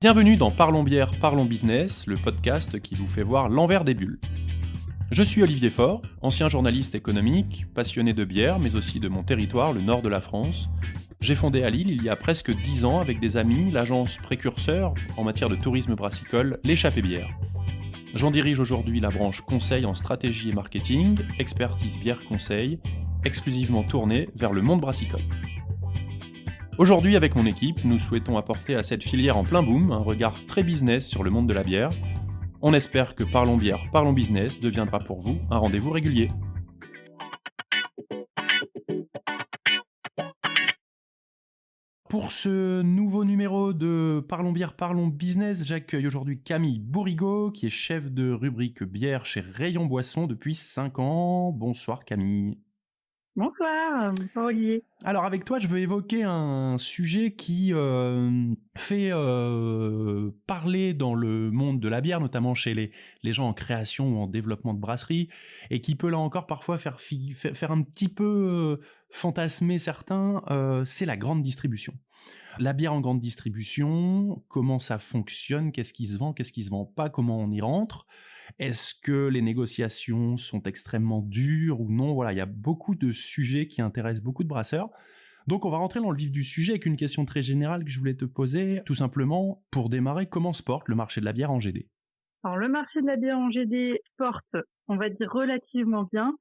Bienvenue dans Parlons bière, parlons business, le podcast qui vous fait voir l'envers des bulles. Je suis Olivier Faure, ancien journaliste économique, passionné de bière, mais aussi de mon territoire, le nord de la France. J'ai fondé à Lille il y a presque 10 ans avec des amis l'agence précurseur en matière de tourisme brassicole, l'Échappée Bière. J'en dirige aujourd'hui la branche conseil en stratégie et marketing, expertise bière conseil, exclusivement tournée vers le monde brassicole. Aujourd'hui, avec mon équipe, nous souhaitons apporter à cette filière en plein boom un regard très business sur le monde de la bière. On espère que Parlons bière, parlons business deviendra pour vous un rendez-vous régulier. Pour ce nouveau numéro de Parlons bière, parlons business, j'accueille aujourd'hui Camille Bourrigaud, qui est chef de rubrique bière chez Rayon Boisson depuis 5 ans. Bonsoir Camille. Bonsoir Olivier. Alors avec toi, je veux évoquer un sujet qui fait parler dans le monde de la bière, notamment chez les gens en création ou en développement de brasserie, et qui peut là encore parfois faire un petit peu fantasmer certains, c'est la grande distribution. La bière en grande distribution, comment ça fonctionne, qu'est-ce qui se vend, qu'est-ce qui se vend pas, comment on y rentre. Est-ce que les négociations sont extrêmement dures ou non? Voilà, il y a beaucoup de sujets qui intéressent beaucoup de brasseurs. Donc on va rentrer dans le vif du sujet avec une question très générale que je voulais te poser. Tout simplement, pour démarrer, comment se porte le marché de la bière en GD? Alors le marché de la bière en GD porte, on va dire relativement bien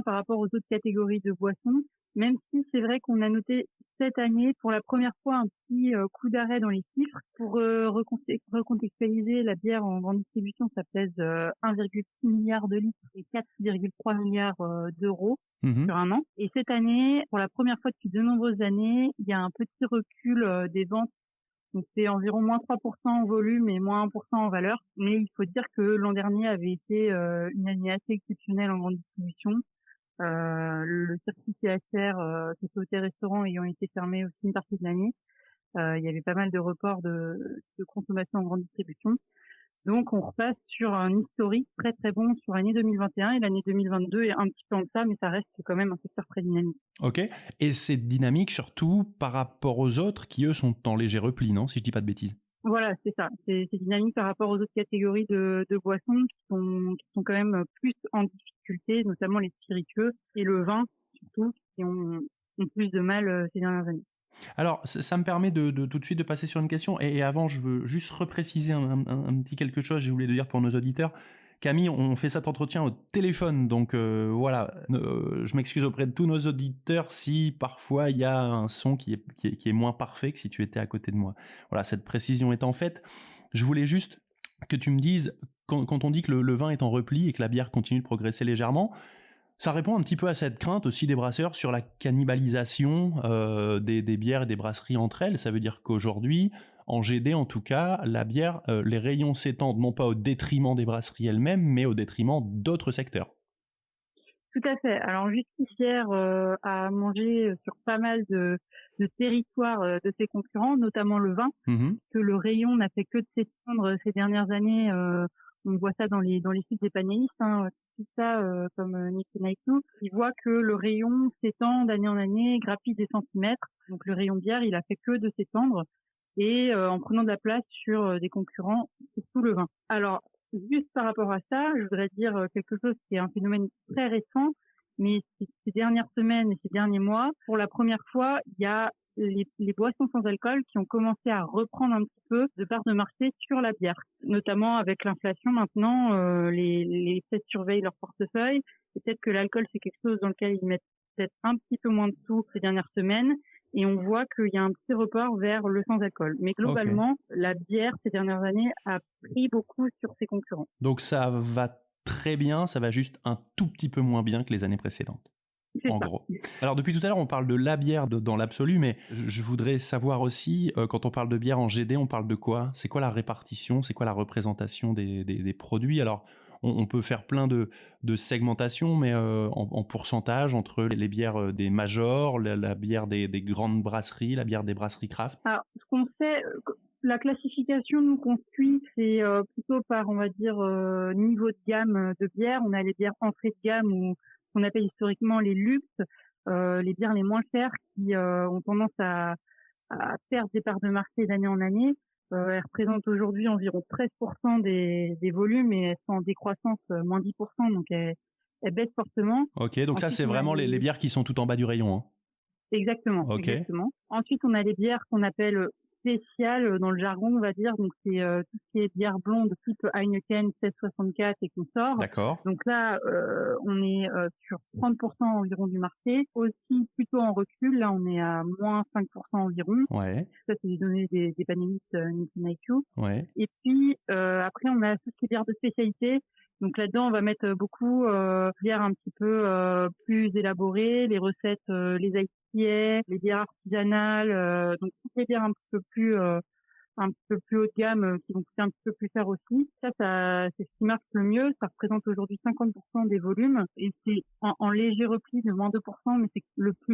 par rapport aux autres catégories de boissons, même si c'est vrai qu'on a noté cette année pour la première fois un petit coup d'arrêt dans les chiffres. Pour recontextualiser, la bière en grande distribution, ça pèse 1,6 milliard de litres et 4,3 milliards d'euros sur un an. Et cette année, pour la première fois depuis de nombreuses années, il y a un petit recul des ventes. Donc c'est environ moins 3% en volume et moins 1% en valeur. Mais il faut dire que l'an dernier avait été une année assez exceptionnelle en grande distribution. Le circuit CHR, société restaurant, ayant été fermé aussi une partie de l'année, il y avait pas mal de reports de consommation en grande distribution. Donc on repasse sur un historique très très bon sur l'année 2021 et l'année 2022 est un petit peu en deçà, mais ça reste quand même un secteur très dynamique. Ok, et c'est dynamique surtout par rapport aux autres qui eux sont en léger repli, non? Si je dis pas de bêtises. Voilà, c'est ça. C'est dynamique par rapport aux autres catégories de boissons qui sont quand même plus en difficulté, notamment les spiritueux et le vin, surtout, qui ont plus de mal ces dernières années. Alors, ça me permet de tout de suite de passer sur une question. Et avant, je veux juste repréciser un petit quelque chose, j'ai oublié de dire pour nos auditeurs. Camille, on fait cet entretien au téléphone, donc voilà, je m'excuse auprès de tous nos auditeurs si parfois il y a un son qui est moins parfait que si tu étais à côté de moi. Voilà, cette précision étant faite, je voulais juste que tu me dises, quand on dit que le vin est en repli et que la bière continue de progresser légèrement, ça répond un petit peu à cette crainte aussi des brasseurs sur la cannibalisation des bières et des brasseries entre elles. Ça veut dire qu'aujourd'hui, en GD en tout cas, la bière, les rayons s'étendent non pas au détriment des brasseries elles-mêmes, mais au détriment d'autres secteurs. Tout à fait. Alors Justifière a mangé sur pas mal de territoires de ses concurrents, notamment le vin, que le rayon n'a fait que de s'étendre ces dernières années. On voit ça dans les sites des panélistes, tout ça comme Nick Naito. Il voit que le rayon s'étend d'année en année, grappille des centimètres. Donc le rayon bière, il a fait que de s'étendre et en prenant de la place sur des concurrents, surtout le vin. Alors juste par rapport à ça, je voudrais dire quelque chose qui est un phénomène très récent, mais ces dernières semaines et ces derniers mois, pour la première fois, il y a les boissons sans alcool qui ont commencé à reprendre un petit peu de part de marché sur la bière, notamment avec l'inflation maintenant, les fêtes surveillent leur portefeuille, et peut-être que l'alcool c'est quelque chose dans lequel ils mettent peut-être un petit peu moins de sous ces dernières semaines, et on voit qu'il y a un petit report vers le sans-alcool. Mais globalement, la bière ces dernières années a pris beaucoup sur ses concurrents. Donc ça va très bien, ça va juste un tout petit peu moins bien que les années précédentes. En gros. Alors depuis tout à l'heure, on parle de la bière dans l'absolu, mais je voudrais savoir aussi, quand on parle de bière en GD, on parle de quoi? C'est quoi la répartition? C'est quoi la représentation des produits? Alors, on peut faire plein de segmentations, mais en pourcentage entre les bières des majors, la bière des grandes brasseries, la bière des brasseries craft. Alors, ce qu'on sait, la classification nous qu'on suit, c'est plutôt par, on va dire, niveau de gamme de bière. On a les bières entrée de gamme ou qu'on appelle historiquement les luxe, les bières les moins chères qui ont tendance à à perdre des parts de marché d'année en année. Elles représentent aujourd'hui environ 13% des volumes et elles sont en décroissance, moins 10%, donc elles baissent fortement. Ok, donc ça Ensuite, c'est on a vraiment les bières qui sont tout en bas du rayon. Hein. Exactement, Ok. exactement. Ensuite, on a les bières qu'on appelle spéciales dans le jargon, on va dire. Donc, c'est tout ce qui est bière blonde type Heineken 1664 et consorts. D'accord. Donc là, on est sur 30% environ du marché. Aussi, plutôt en recul. Là, on est à moins 5% environ. Ouais. Ça, c'est les données des panélistes Nielsen IQ. Ouais. Et puis, après, on a tout ce qui est bières de spécialité. Donc là-dedans, on va mettre beaucoup bières un petit peu plus élaborées, les recettes, les IPA, les bières artisanales, donc toutes les bières un petit peu plus haut de gamme qui vont coûter un petit peu plus cher aussi. Ça c'est ce qui marche le mieux. Ça représente aujourd'hui 50% des volumes et c'est en léger repli de moins 2%, mais c'est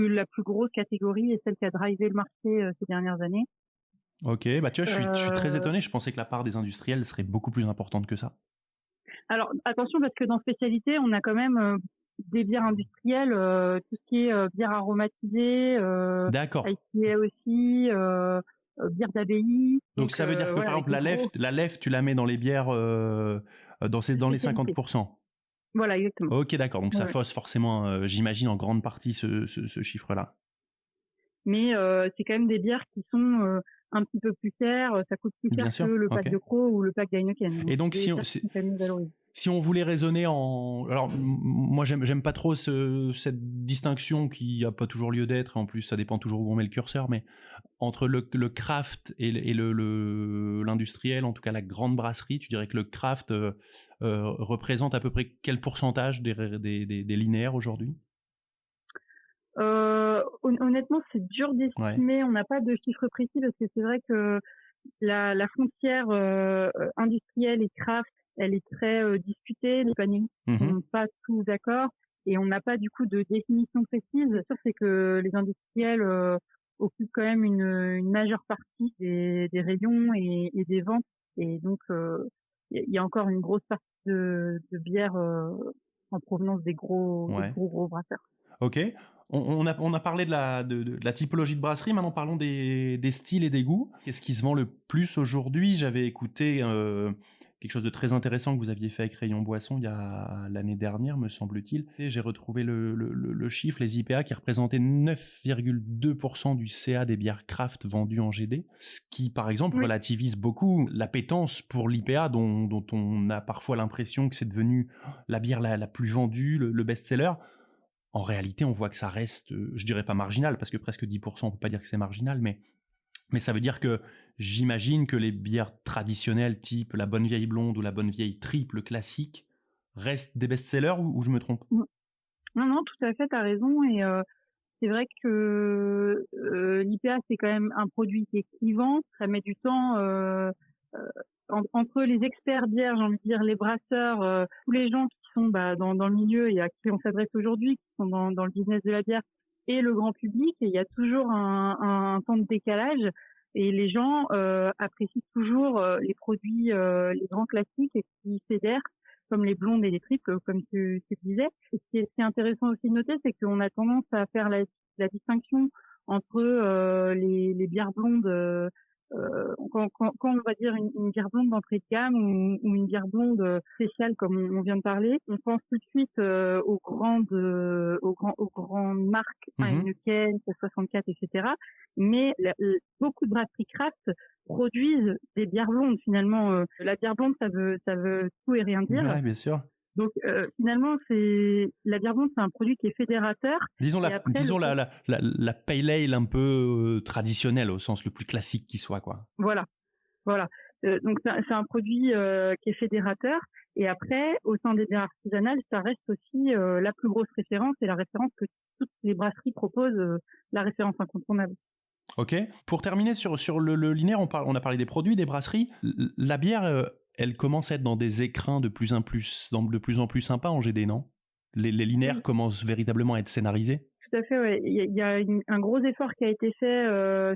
la plus grosse catégorie et celle qui a drivé le marché ces dernières années. Ok, bah tu vois, je suis très étonné. Je pensais que la part des industriels serait beaucoup plus importante que ça. Alors attention parce que dans spécialité, on a quand même des bières industrielles, tout ce qui est bière aromatisée, D'accord. IPA aussi, bière d'abbaye. Donc ça veut dire que voilà, par exemple la lèvre, tu la mets dans les bières dans les 50%. Voilà, exactement. Ok, d'accord. Donc ça Ouais. fausse forcément, j'imagine, en grande partie ce chiffre-là. Mais c'est quand même des bières qui sont un petit peu plus chères. Ça coûte plus cher que le pack de Croc ou le pack d'Heineken. Et donc si on voulait raisonner en... Alors moi j'aime pas trop cette distinction qui a pas toujours lieu d'être. En plus ça dépend toujours où on met le curseur, mais entre le craft et l'industriel, en tout cas la grande brasserie, tu dirais que le craft représente à peu près quel pourcentage des linéaires aujourd'hui? Honnêtement, c'est dur d'estimer. Ouais. On n'a pas de chiffre précis parce que c'est vrai que la frontière industrielle et craft, elle est très discutée. Les panélistes sont pas tous d'accord et on n'a pas du coup de définition précise. Ça, c'est que les industriels occupent quand même une majeure partie des rayons et des ventes. Et donc, il y a encore une grosse partie de bière en provenance des gros brasseurs. Ok. On a parlé de la typologie de brasserie, maintenant parlons des styles et des goûts. Qu'est-ce qui se vend le plus aujourd'hui? J'avais écouté quelque chose de très intéressant que vous aviez fait avec Rayon Boisson il y a l'année dernière, me semble-t-il. Et j'ai retrouvé le chiffre, les IPA qui représentaient 9,2% du CA des bières craft vendues en GD, ce qui par exemple relativise beaucoup l'appétence pour l'IPA dont on a parfois l'impression que c'est devenu la bière la plus vendue, le best-seller. En réalité, on voit que ça reste, je dirais pas marginal, parce que presque 10%, on peut pas dire que c'est marginal, mais ça veut dire que j'imagine que les bières traditionnelles, type la bonne vieille blonde ou la bonne vieille triple classique, restent des best-sellers ou je me trompe? Non, tout à fait, tu as raison. Et c'est vrai que l'IPA, c'est quand même un produit qui est clivant. Ça met du temps entre les experts bières, j'ai envie de dire, les brasseurs, tous les gens qui sont dans le milieu et à qui on s'adresse aujourd'hui, qui sont dans le business de la bière, et le grand public. Et il y a toujours un temps de décalage. Et les gens apprécient toujours les produits, les grands classiques qui fédèrent, comme les blondes et les triples, comme tu disais. Et ce qui est intéressant aussi de noter, c'est qu'on a tendance à faire la distinction entre les bières blondes, quand on va dire une bière blonde d'entrée de gamme ou une bière blonde spéciale comme on vient de parler, on pense tout de suite aux grandes marques Heineken, 64, etc. Mais beaucoup de brasseries craft produisent des bières blondes finalement. La bière blonde, ça veut tout et rien dire. Ouais, bien sûr. Donc finalement, la bière blonde, c'est un produit qui est fédérateur. Disons la pale ale un peu traditionnelle au sens le plus classique qui soit, quoi. Voilà. Donc c'est un produit qui est fédérateur. Et après, au sein des bières artisanales, ça reste aussi la plus grosse référence et la référence que toutes les brasseries proposent, la référence incontournable. Ok. Pour terminer sur le linéaire, on a parlé des produits, des brasseries. La bière, elle commence à être dans des écrins de plus en plus sympas en GD, non? Les linéaires commencent véritablement à être scénarisés? Tout à fait, ouais. Il y a un gros effort qui a été fait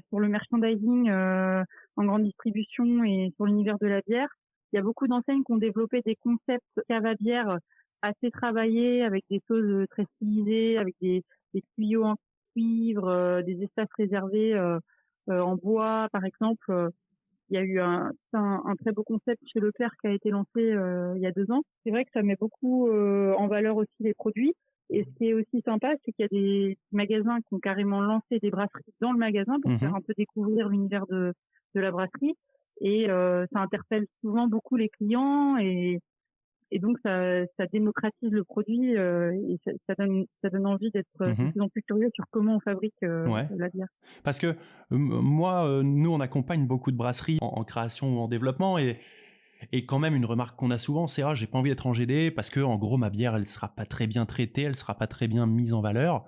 sur le merchandising en grande distribution et sur l'univers de la bière. Il y a beaucoup d'enseignes qui ont développé des concepts cave à bière assez travaillés, avec des choses très stylisées, avec des tuyaux en cuivre, des espaces réservés en bois, par exemple. Il y a eu un très beau concept chez Leclerc qui a été lancé il y a 2 ans. C'est vrai que ça met beaucoup en valeur aussi les produits. Et ce qui est aussi sympa, c'est qu'il y a des magasins qui ont carrément lancé des brasseries dans le magasin pour faire un peu découvrir l'univers de la brasserie. Et ça interpelle souvent beaucoup les clients et donc ça démocratise le produit et ça donne envie d'être de plus en plus curieux sur comment on fabrique la bière. Parce que moi, nous on accompagne beaucoup de brasseries en création ou en développement et quand même une remarque qu'on a souvent, c'est j'ai pas envie d'être en GD parce que en gros ma bière elle sera pas très bien traitée, elle sera pas très bien mise en valeur.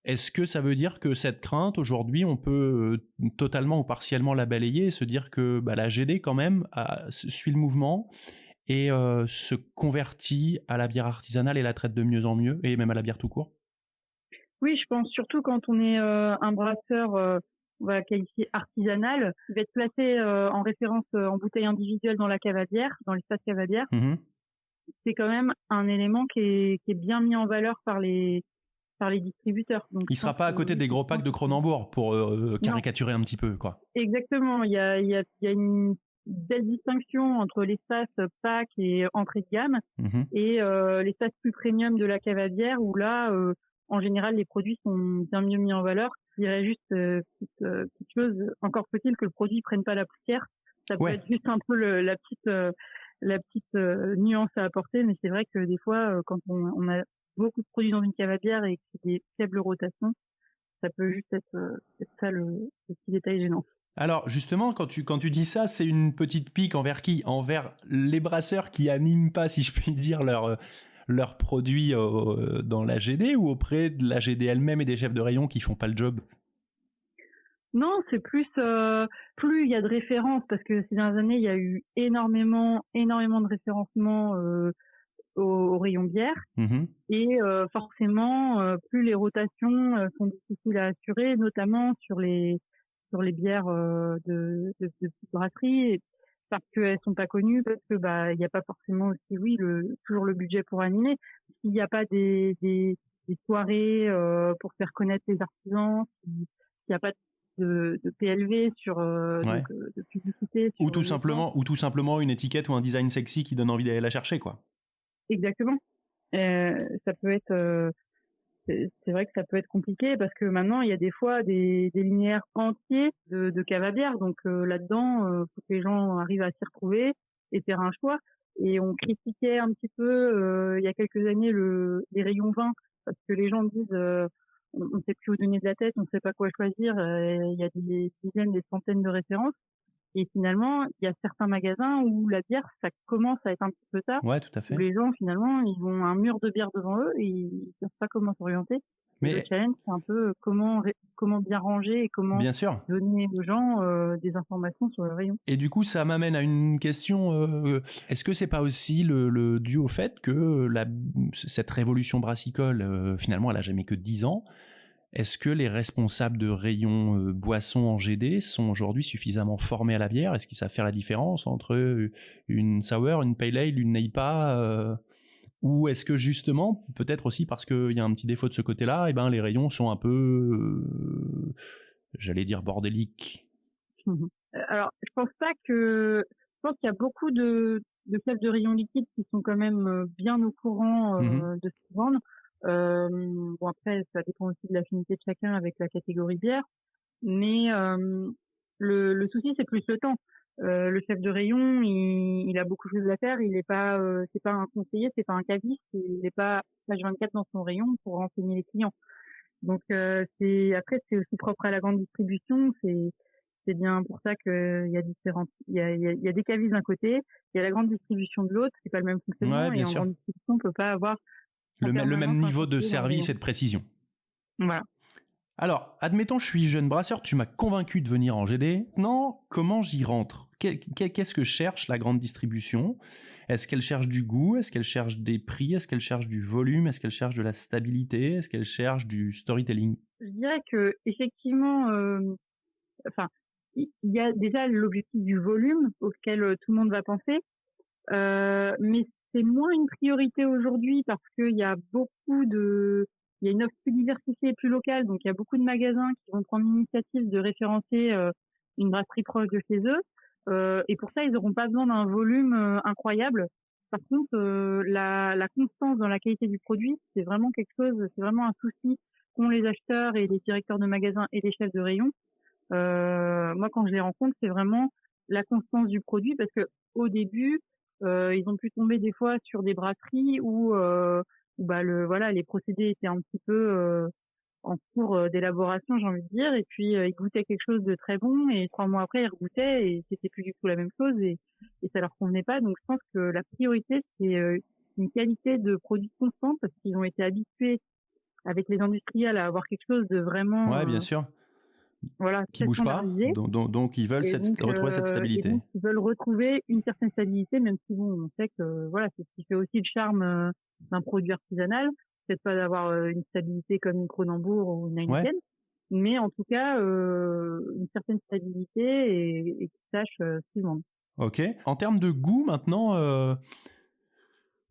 Est-ce que ça veut dire que cette crainte aujourd'hui on peut totalement ou partiellement la balayer et se dire que la GD quand même suit le mouvement et se convertit à la bière artisanale et la traite de mieux en mieux et même à la bière tout court? Oui, je pense surtout quand on est un brasseur, on va qualifier artisanal, qui va être placé en référence en bouteille individuelle dans la cave à bière, dans l'espace cave à bière. C'est quand même un élément qui est bien mis en valeur par les distributeurs. Donc, il ne sera pas à côté des gros packs de Cronenbourg pour caricaturer un petit peu, quoi. Exactement. Il y a une belle distinction entre l'espace pack et entrée de gamme et l'espace plus premium de la cave à bière où là, en général, les produits sont bien mieux mis en valeur. Je dirais juste petite chose, encore faut-il que le produit prenne pas la poussière. Ça peut être juste un peu la petite nuance à apporter, mais c'est vrai que des fois, quand on a beaucoup de produits dans une cave à bière et que c'est des faibles rotations, ça peut juste être ça le petit détail gênant. Alors justement, quand tu dis ça, c'est une petite pique envers qui? Envers les brasseurs qui animent pas, si je puis dire, leurs produits dans la GD ou auprès de la GD elle-même et des chefs de rayon qui font pas le job? Non, c'est plus il y a de références parce que ces dernières années, il y a eu énormément de référencement au rayon bière et forcément plus les rotations sont difficiles à assurer, notamment sur les bières de petites brasseries parce qu'elles sont pas connues, parce que il y a pas forcément aussi toujours le budget pour animer. S'il n'y a pas des soirées pour faire connaître les artisans, s'il n'y a pas de PLV sur donc, de publicité sur ou tout simplement une étiquette ou un design sexy qui donne envie d'aller la chercher, quoi. Exactement. Ça peut être c'est vrai que ça peut être compliqué parce que maintenant il y a des fois des linéaires entiers de cave à bière, donc là-dedans faut que les gens arrivent à s'y retrouver et faire un choix. Et on critiquait un petit peu il y a quelques années les rayons vin parce que les gens disent on ne sait plus où donner de la tête, on ne sait pas quoi choisir, il y a des dizaines, des centaines de références. Et finalement, il y a certains magasins où la bière, ça commence à être un petit peu ça. Ouais, tout à fait. Où les gens, finalement, ils ont un mur de bière devant eux et ils savent pas comment s'orienter. Mais le challenge, c'est un peu comment bien ranger et comment donner aux gens des informations sur le rayon. Et du coup, ça m'amène à une question. Est-ce que c'est pas aussi le dû au fait que cette révolution brassicole, finalement, elle a jamais que 10 ans? Est-ce que les responsables de rayons boissons en GD sont aujourd'hui suffisamment formés à la bière? Est-ce qu'ils savent faire la différence entre une sour, une pale ale, une IPA ou est-ce que justement, peut-être aussi parce qu'il y a un petit défaut de ce côté-là, les rayons sont un peu, j'allais dire bordéliques? Alors, je pense qu'il y a beaucoup de chefs de rayon liquide qui sont quand même bien au courant de ce qu'ils vendent. Bon, après, ça dépend aussi de l'affinité de chacun avec la catégorie bière, mais le souci, c'est plus le temps. Le chef de rayon, il a beaucoup de choses à faire. Il est pas, c'est pas un conseiller, c'est pas un caviste. Il n'est pas H24 dans son rayon pour renseigner les clients. Donc c'est aussi propre à la grande distribution. C'est bien pour ça qu'il y a il y a des cavistes d'un côté, il y a la grande distribution de l'autre. C'est pas le même fonctionnement et en grande distribution, on peut pas avoir le même niveau de service et de précision. Voilà. Alors, admettons, je suis jeune brasseur, tu m'as convaincu de venir en GD. Non, comment j'y rentre? Qu'est-ce que cherche la grande distribution? Est-ce qu'elle cherche du goût? Est-ce qu'elle cherche des prix? Est-ce qu'elle cherche du volume? Est-ce qu'elle cherche de la stabilité? Est-ce qu'elle cherche du storytelling? Je dirais que effectivement, il y a déjà l'objectif du volume auquel tout le monde va penser, mais c'est moins une priorité aujourd'hui parce qu'il y a beaucoup de il y a une offre plus diversifiée et plus locale, donc il y a beaucoup de magasins qui vont prendre l'initiative de référencer une brasserie proche de chez eux. Et pour ça, ils n'auront pas besoin d'un volume incroyable. Par contre, la constance dans la qualité du produit, c'est vraiment quelque chose, c'est vraiment un souci qu'ont les acheteurs et les directeurs de magasins et les chefs de rayon. Moi, quand je les rencontre, c'est vraiment la constance du produit parce que au début, ils ont pu tomber des fois sur des brasseries où les procédés étaient un petit peu en cours d'élaboration, j'ai envie de dire, et puis ils goûtaient quelque chose de très bon et 3 mois après ils regoûtaient et c'était plus du tout la même chose et ça leur convenait pas. Donc je pense que la priorité c'est une qualité de produit constante parce qu'ils ont été habitués avec les industriels à avoir quelque chose de vraiment bien sûr. Qui très bouge pas, standardisé. donc ils veulent retrouver cette stabilité. Et donc ils veulent retrouver une certaine stabilité, même si bon, on sait que voilà, c'est ce qui fait aussi le charme d'un produit artisanal. Peut-être pas d'avoir une stabilité comme une Kronenbourg ou une Heineken, mais en tout cas une certaine stabilité et qu'ils sachent ce qu'ils vendent. Ok. En termes de goût maintenant,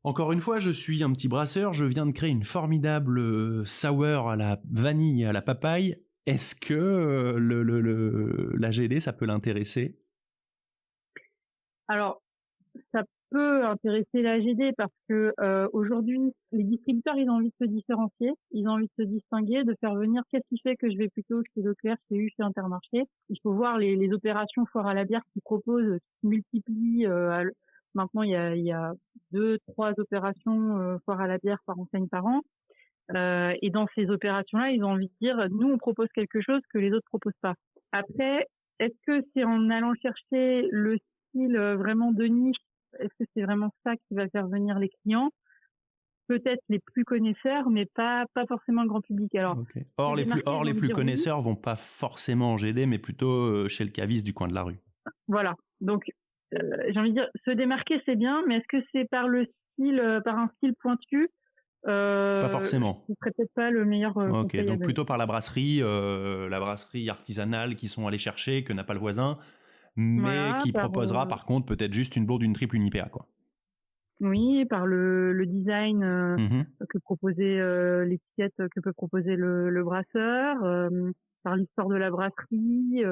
encore une fois, je suis un petit brasseur, je viens de créer une formidable sour à la vanille et à la papaye. Est-ce que la GD, ça peut l'intéresser? Alors, ça peut intéresser la GD parce que aujourd'hui, les distributeurs, ils ont envie de se différencier, ils ont envie de se distinguer, de faire venir qu'est-ce qui fait que je vais plutôt chez Leclerc, chez U, chez Intermarché. Il faut voir les opérations foire à la bière qui proposent, qui multiplient. Maintenant, il y a 2-3 opérations foire à la bière par enseigne par an. Et dans ces opérations-là, ils ont envie de dire, nous, on propose quelque chose que les autres proposent pas. Après, est-ce que c'est en allant chercher le style vraiment de niche, est-ce que c'est vraiment ça qui va faire venir les clients? Peut-être les plus connaisseurs, mais pas forcément le grand public. Alors, Or, les plus connaisseurs vont pas forcément en GD, mais plutôt chez le caviste du coin de la rue. Voilà. Donc, j'ai envie de dire, se démarquer, c'est bien, mais est-ce que c'est par le style, par un style pointu? Pas forcément. Ce serait peut-être pas le meilleur conseil. Donc plutôt par la brasserie artisanale qu'ils sont allés chercher, que n'a pas le voisin, mais qui proposera par contre peut-être juste une bourde, une triple, une IPA, quoi. Oui, par le design que proposait l'étiquette que peut proposer le brasseur, par l'histoire de la brasserie.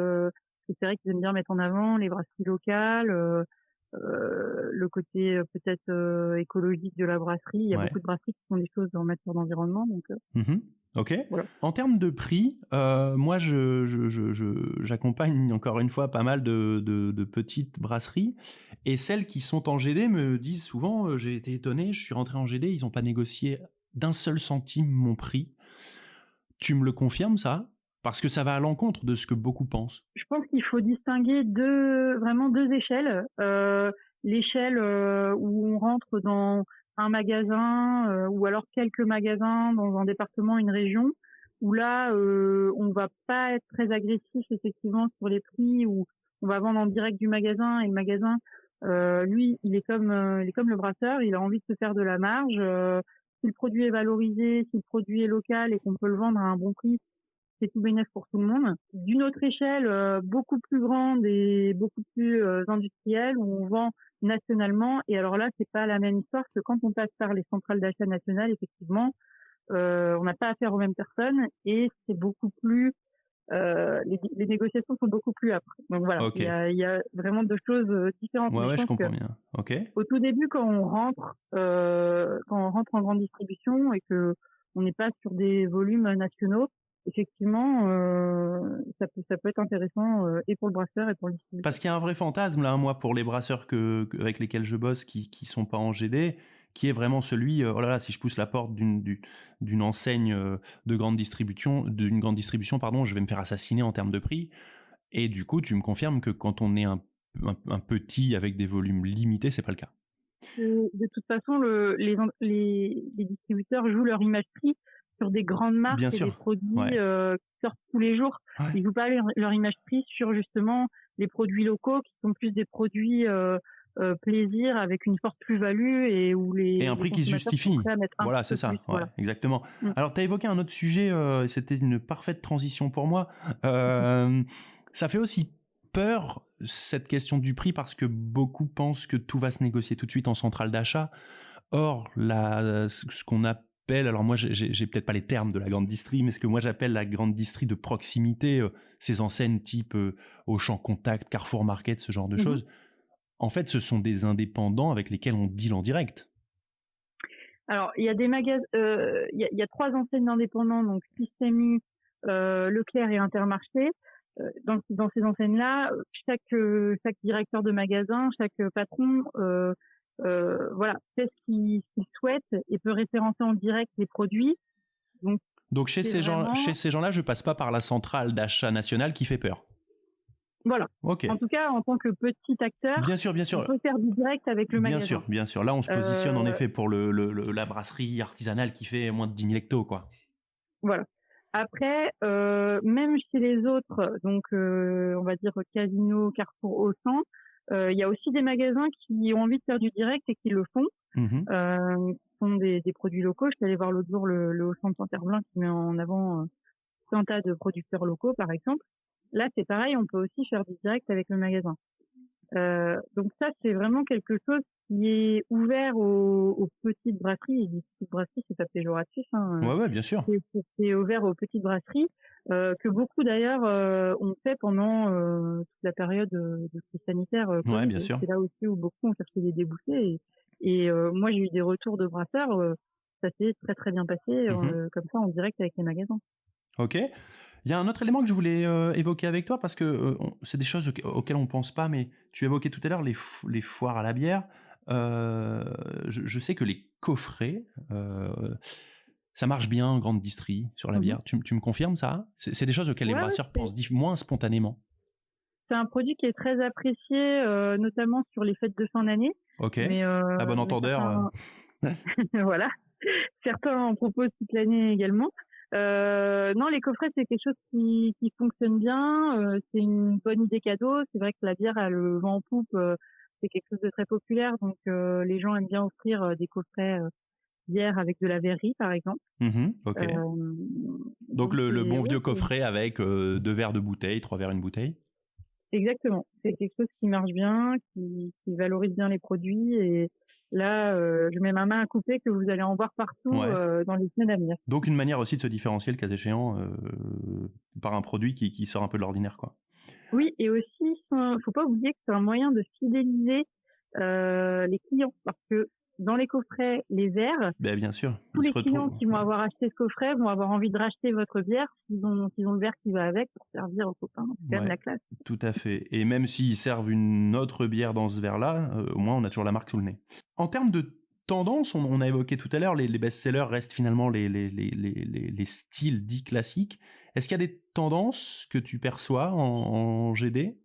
C'est vrai qu'ils aiment bien mettre en avant les brasseries locales, le côté peut-être écologique de la brasserie. Il y a beaucoup de brasseries qui font des choses en matière d'environnement. Donc, Ok. Voilà. En termes de prix, moi, j'accompagne encore une fois pas mal de petites brasseries et celles qui sont en GD me disent souvent, j'ai été étonné, je suis rentré en GD, ils n'ont pas négocié d'un seul centime mon prix. Tu me le confirmes, ça? Parce que ça va à l'encontre de ce que beaucoup pensent. Je pense qu'il faut distinguer vraiment deux échelles. L'échelle où on rentre dans un magasin ou alors quelques magasins dans un département, une région, où là, on va pas être très agressif effectivement sur les prix, où on va vendre en direct du magasin et le magasin, lui, il est comme le brasseur, il a envie de se faire de la marge. Si le produit est valorisé, si le produit est local et qu'on peut le vendre à un bon prix, c'est tout bénéf pour tout le monde. D'une autre échelle, beaucoup plus grande et beaucoup plus industrielle, où on vend nationalement. Et alors là, c'est pas la même histoire que quand on passe par les centrales d'achat nationales, effectivement, on n'a pas affaire aux mêmes personnes et c'est beaucoup plus les négociations sont beaucoup plus âpres. Donc voilà, il y a vraiment deux choses différentes. Ouais, je comprends bien. Okay. Au tout début, quand on rentre en grande distribution et que on n'est pas sur des volumes nationaux, effectivement, ça peut être intéressant et pour le brasseur et pour le distributeur. Parce qu'il y a un vrai fantasme là, moi, pour les brasseurs avec lesquels je bosse, qui sont pas en GD, qui est vraiment celui, oh là là, si je pousse la porte d'une enseigne d'une grande distribution, je vais me faire assassiner en termes de prix. Et du coup, tu me confirmes que quand on est un petit avec des volumes limités, c'est pas le cas. De toute façon, les distributeurs jouent leur image prix sur des grandes marques et des produits qui sortent tous les jours. Ils jouent pas leur image prix sur justement les produits locaux qui sont plus des produits plaisir avec une forte plus-value et un prix qui se justifie. Voilà, c'est ça. Voilà. Exactement. Alors, tu as évoqué un autre sujet, c'était une parfaite transition pour moi. Ça fait aussi peur, cette question du prix, parce que beaucoup pensent que tout va se négocier tout de suite en centrale d'achat. Or, ce qu'on a j'appelle, alors moi j'ai peut-être pas les termes de la grande distrie, mais ce que moi j'appelle la grande distrie de proximité, ces enseignes type Auchan Contact, Carrefour Market, ce genre de choses, en fait ce sont des indépendants avec lesquels on deal en direct. Alors il y a des magasins, il y a 3 enseignes d'indépendants, donc Système U, Leclerc et Intermarché. Dans ces enseignes-là, chaque directeur de magasin, chaque patron, voilà, fait ce qu'il souhaite et peut référencer en direct les produits. Donc chez ces gens-là, je passe pas par la centrale d'achat nationale qui fait peur. Voilà. Okay. En tout cas, en tant que petit acteur, bien sûr. on peut faire du direct avec le magasin. Bien sûr. Là, on se positionne en effet pour la brasserie artisanale qui fait moins de 10 000 hectos, quoi. Voilà. Après, même chez les autres, donc on va dire Casino, Carrefour, Auchan, il y a aussi des magasins qui ont envie de faire du direct et qui le font. Qui font des produits locaux. Je suis allée voir l'autre jour le Auchan de Saint-Herblain qui met en avant tout un tas de producteurs locaux, par exemple. Là, c'est pareil, on peut aussi faire du direct avec le magasin. Donc ça, c'est vraiment quelque chose qui est ouvert aux petites brasseries. Et les petites brasseries, c'est pas péjoratif. Ouais, bien sûr. C'est ouvert aux petites brasseries que beaucoup d'ailleurs ont fait pendant toute la période de crise sanitaire. Ouais, bien sûr. C'est là aussi où beaucoup ont cherché des débouchés. Et moi, j'ai eu des retours de brasseurs. Ça s'est très très bien passé comme ça en direct avec les magasins. Ok. Il y a un autre élément que je voulais évoquer avec toi parce que c'est des choses auxquelles on pense pas, mais tu évoquais tout à l'heure les foires à la bière. Je sais que les coffrets, ça marche bien en grande distrie sur la bière. Tu me confirmes ça? C'est des choses auxquelles les brasseurs pensent moins spontanément. C'est un produit qui est très apprécié, notamment sur les fêtes de fin d'année. Ok. À bon entendeur. Voilà. Certains en proposent toute l'année également. Non, les coffrets, c'est quelque chose qui fonctionne bien. C'est une bonne idée cadeau. C'est vrai que la bière a le vent en poupe. C'est quelque chose de très populaire. Donc, les gens aiment bien offrir des coffrets bière avec de la verrerie, par exemple. Ok. Donc, le bon vieux coffret avec 2 verres de bouteille, 3 verres une bouteille. Exactement. C'est quelque chose qui marche bien, qui valorise bien les produits. Et là, je mets ma main à couper que vous allez en voir partout dans les semaines à venir. Donc une manière aussi de se différencier, le cas échéant, par un produit qui sort un peu de l'ordinaire, quoi. Oui, et aussi, faut pas oublier que c'est un moyen de fidéliser les clients, parce que dans les coffrets, les verres, bien sûr, tous les clients qui vont avoir acheté ce coffret vont avoir envie de racheter votre bière s'ils ont le verre qui va avec pour servir aux copains. C'est quand même la classe. Tout à fait. Et même s'ils servent une autre bière dans ce verre-là, au moins on a toujours la marque sous le nez. En termes de tendance, on a évoqué tout à l'heure, les best-sellers restent finalement les styles dits classiques. Est-ce qu'il y a des tendances que tu perçois en GD?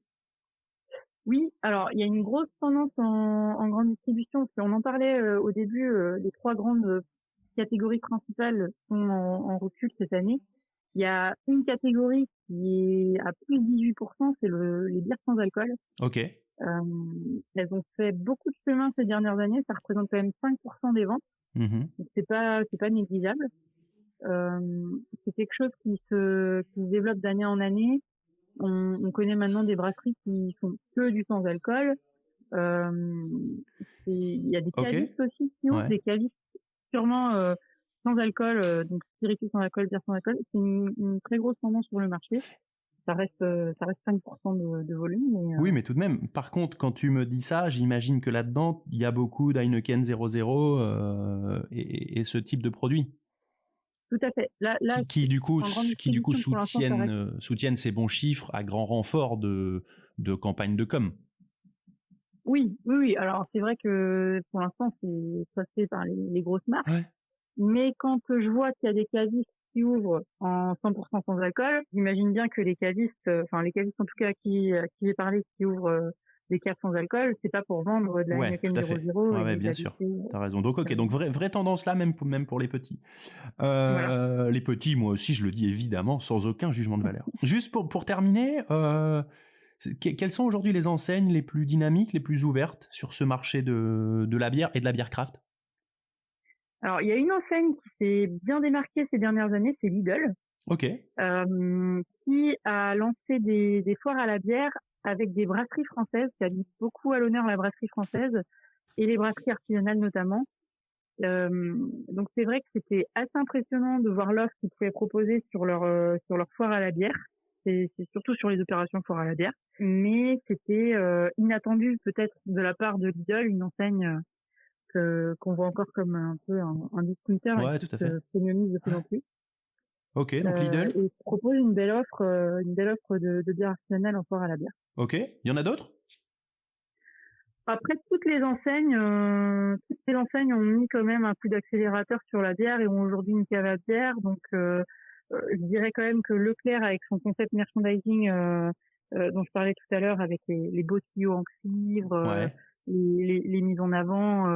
Oui, alors il y a une grosse tendance en grande distribution, parce qu'on en parlait au début, les 3 grandes catégories principales sont en recul cette année. Il y a une catégorie qui est à plus de 18%, c'est les bières sans alcool. Ok. Elles ont fait beaucoup de chemin ces dernières années, ça représente quand même 5% des ventes. Donc c'est pas négligeable. C'est quelque chose qui se développe d'année en année. On connaît maintenant des brasseries qui font que du sans alcool. Il y a des cavistes aussi qui ouvrent, des cavistes sûrement sans alcool, donc spiritueux sans alcool, bière sans alcool. C'est une très grosse tendance sur le marché. Ça reste 5% de volume. Mais Oui, mais tout de même. Par contre, quand tu me dis ça, j'imagine que là-dedans, il y a beaucoup d'Heineken 0.0 et ce type de produits. Tout à fait. Là, qui du coup soutiennent ces bons chiffres à grand renfort de campagne de com. Oui. Alors c'est vrai que pour l'instant c'est passé par les grosses marques. Ouais. Mais quand je vois qu'il y a des cavistes qui ouvrent en 100% sans alcool, j'imagine bien que les cavistes en tout cas à qui j'ai parlé, qui ouvrent des caves sans alcool, c'est pas pour vendre de la Heineken 0.0. Ouais, bien sûr. T'as raison. Donc donc vraie tendance là, même pour les petits. Voilà. Les petits, moi aussi, je le dis évidemment, sans aucun jugement de valeur. Juste pour terminer, quelles sont aujourd'hui les enseignes les plus dynamiques, les plus ouvertes sur ce marché de la bière et de la bière craft? Alors, il y a une enseigne qui s'est bien démarquée ces dernières années, c'est Lidl. Ok. Qui a lancé des foires à la bière avec des brasseries françaises, qui a mis beaucoup à l'honneur la brasserie française et les brasseries artisanales notamment. Donc c'est vrai que c'était assez impressionnant de voir l'offre qu'ils pouvaient proposer sur leur foire à la bière. C'est surtout sur les opérations foire à la bière. Mais c'était inattendu peut-être de la part de Lidl, une enseigne qu'on voit encore comme un peu un discounter et qui se féminise de plus en plus. Ok, donc Lidl. Et propose une belle offre de bière artisanale en foire à la bière. Ok, il y en a d'autres? Après, toutes les enseignes ont mis quand même un coup d'accélérateur sur la bière et ont aujourd'hui une cave à bière. Donc, je dirais quand même que Leclerc, avec son concept merchandising dont je parlais tout à l'heure, avec les beaux tuyaux en cuivre, les mises en avant,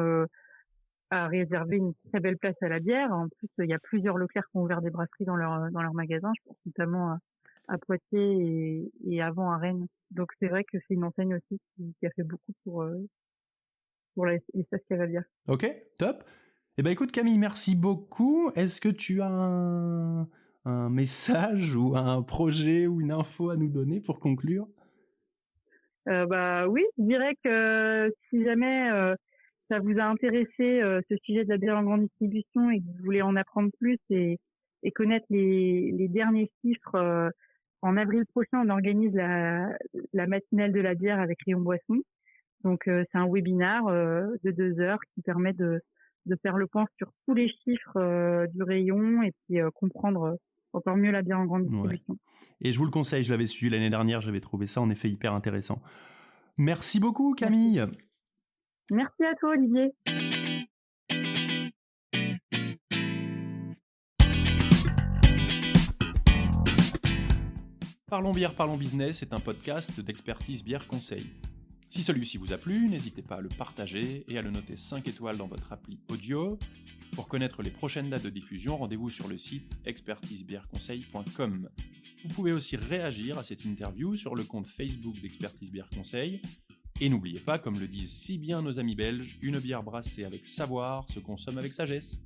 a réservé une très belle place à la bière. En plus, il y a plusieurs Leclerc qui ont ouvert des brasseries dans leur magasin. Je pense notamment à Poitiers et avant à Rennes. Donc c'est vrai que c'est une enseigne aussi qui a fait beaucoup pour l'espace cave à bière. Ok, top. Eh ben écoute Camille, merci beaucoup. Est-ce que tu as un message ou un projet ou une info à nous donner pour conclure? Oui, je dirais que si jamais ça vous a intéressé ce sujet de la bière en grande distribution et que vous voulez en apprendre plus et connaître les derniers chiffres, en avril prochain, on organise la matinale de la bière avec Rayon Boisson. Donc c'est un webinaire de 2 heures qui permet de faire le point sur tous les chiffres du rayon et puis comprendre encore mieux la bière en grande distribution. Ouais. Et je vous le conseille, je l'avais suivi l'année dernière, j'avais trouvé ça en effet hyper intéressant. Merci beaucoup Camille. Merci à toi Olivier. Parlons bière, parlons business est un podcast d'Expertise Bière Conseil. Si celui-ci vous a plu, n'hésitez pas à le partager et à le noter 5 étoiles dans votre appli audio. Pour connaître les prochaines dates de diffusion, rendez-vous sur le site expertisebièreconseil.com. Vous pouvez aussi réagir à cette interview sur le compte Facebook d'Expertise Bière Conseil. Et n'oubliez pas, comme le disent si bien nos amis belges, une bière brassée avec savoir se consomme avec sagesse.